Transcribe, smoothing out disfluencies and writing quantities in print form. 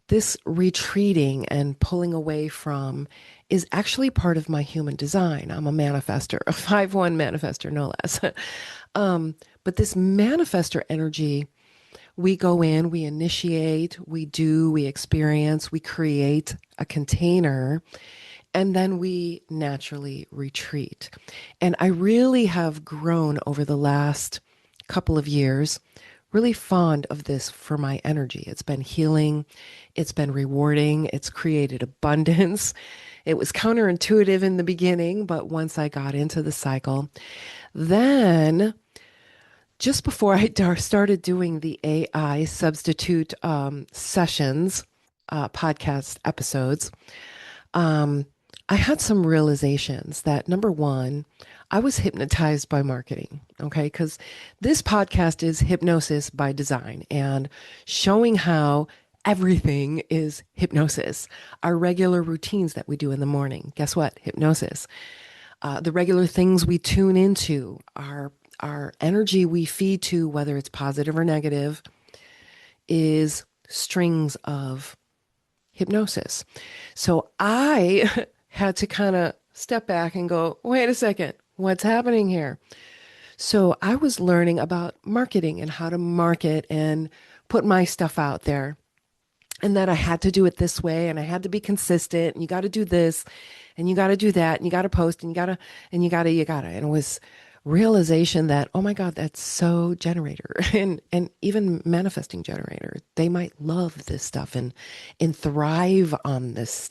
this retreating and pulling away from is actually part of my human design. I'm a manifestor, a 5-1 manifestor, no less. But this manifestor energy, we go in, we initiate, we do, we experience, we create a container, and then we naturally retreat. And I really have grown over the last couple of years, really fond of this for my energy. It's been healing, it's been rewarding, it's created abundance. It was counterintuitive in the beginning, but once I got into the cycle, then just before I started doing the AI substitute sessions, podcast episodes, um, I had some realizations that number one, I was hypnotized by marketing. Okay. Because this podcast is hypnosis by design and showing how everything is hypnosis. Our regular routines that we do in the morning, guess what? Hypnosis. The regular things we tune into, our energy we feed to, whether it's positive or negative, is strings of hypnosis. So I had to kind of step back and go, wait a second, what's happening here? So I was learning about marketing and how to market and put my stuff out there. And that I had to do it this way and I had to be consistent and you got to do this and you got to do that and you got to post and you got to. And it was realization that, oh my God, that's so generator and even manifesting generator. They might love this stuff and thrive on this stuff.